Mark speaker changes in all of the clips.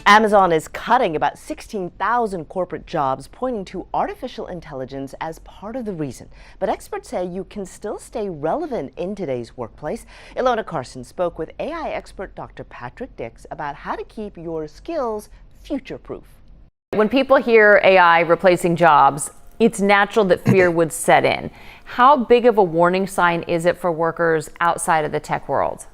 Speaker 1: Amazon is cutting about 16,000 corporate jobs, pointing to artificial intelligence as part of the reason. But experts say you can still stay relevant in today's workplace. Ilona Carson spoke with AI expert Dr. Patrick Dix about how to keep your skills future-proof.
Speaker 2: When people hear AI replacing jobs, it's natural that fear would set in. How big of a warning sign is it for workers outside of the tech world?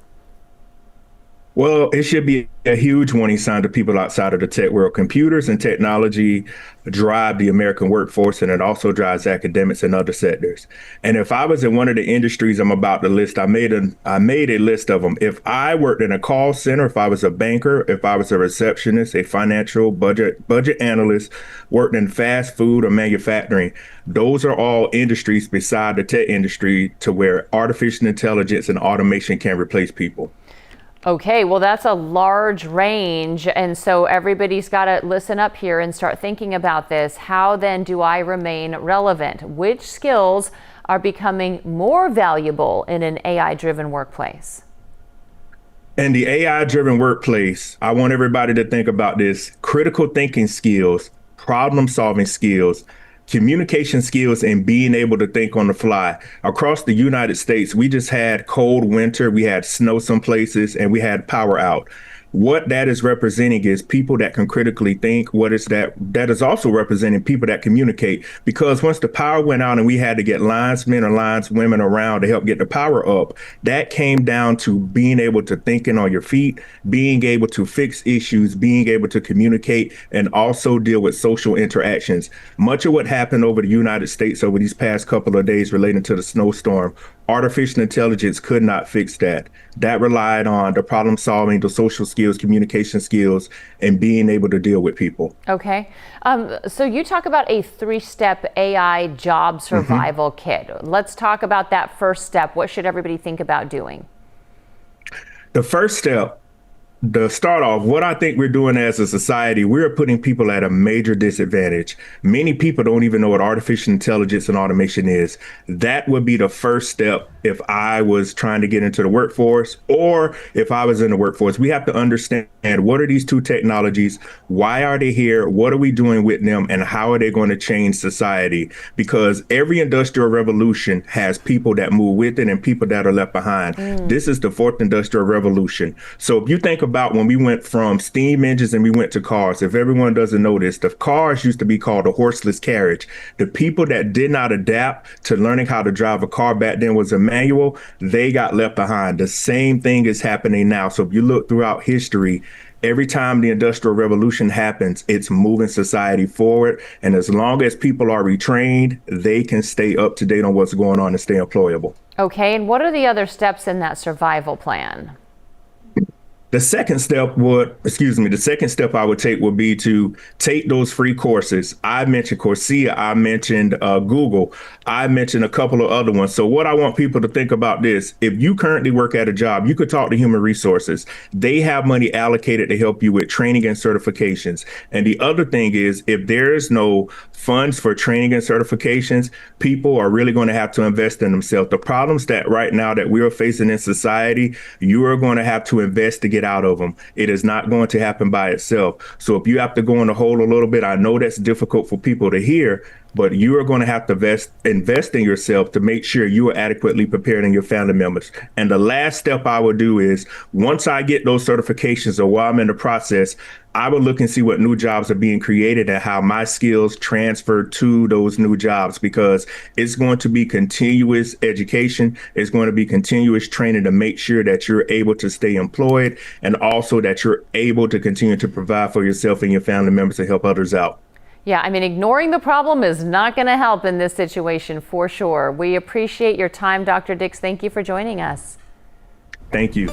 Speaker 3: Well, it should be a huge warning sign to people outside of the tech world. Computers and technology drive the American workforce, and it also drives academics and other sectors. And if I was in one of the industries I'm about to list, I made a list of them. If I worked in a call center, if I was a banker, if I was a receptionist, a financial budget analyst, worked in fast food or manufacturing, those are all industries beside the tech industry to where artificial intelligence and automation can replace people.
Speaker 2: Okay, well, that's a large range. And so everybody's got to listen up here and start thinking about this. How then do I remain relevant? Which skills are becoming more valuable in an AI-driven workplace?
Speaker 3: In the AI-driven workplace, I want everybody to think about this: critical thinking skills, problem-solving skills, communication skills, and being able to think on the fly. Across the United States, we just had cold winter, we had snow some places, and we had power out. What that is representing is people that can critically think. What is that? That is also representing people that communicate, because once the power went out and we had to get linesmen or lineswomen around to help get the power up, that came down to being able to thinking on your feet, being able to fix issues, being able to communicate, and also deal with social interactions. Much of what happened over the United States over these past couple of days relating to the snowstorm, artificial intelligence could not fix that. That relied on the problem solving, the social skills, communication skills, and being able to deal with people.
Speaker 2: Okay. So you talk about a 3-step AI job survival kit. Let's talk about that first step. What should everybody think about doing?
Speaker 3: The first step, to start off, what I think we're doing as a society, we're putting people at a major disadvantage. Many people don't even know what artificial intelligence and automation is. That would be the first step if I was trying to get into the workforce, or if I was in the workforce. We have to understand, what are these two technologies? Why are they here? What are we doing with them? And how are they going to change society? Because every industrial revolution has people that move with it and people that are left behind. This is the fourth industrial revolution. So if you think about when we went from steam engines and we went to cars, if everyone doesn't know this, the cars used to be called a horseless carriage. The people that did not adapt to learning how to drive a car back then was a manual, they got left behind. The same thing is happening now. So if you look throughout history, every time the Industrial Revolution happens, it's moving society forward. And as long as people are retrained, they can stay up to date on what's going on and stay employable.
Speaker 2: Okay, and what are the other steps in that survival plan?
Speaker 3: The second step I would take would be to take those free courses. I mentioned Coursera, I mentioned Google, I mentioned a couple of other ones. So what I want people to think about this: if you currently work at a job, you could talk to human resources. They have money allocated to help you with training and certifications. And the other thing is, if there is no funds for training and certifications, people are really going to have to invest in themselves. The problems that right now that we are facing in society, you are going to have to invest to get out of them. It is not going to happen by itself. So if you have to go in the hole a little bit, I know that's difficult for people to hear, but you are going to have to invest in yourself to make sure you are adequately prepared and your family members. And the last step I would do is, once I get those certifications or while I'm in the process, I would look and see what new jobs are being created and how my skills transfer to those new jobs, because it's going to be continuous education. It's going to be continuous training to make sure that you're able to stay employed, and also that you're able to continue to provide for yourself and your family members and help others out.
Speaker 2: Yeah, I mean, ignoring the problem is not going to help in this situation for sure. We appreciate your time, Dr. Dix. Thank you for joining us.
Speaker 3: Thank you.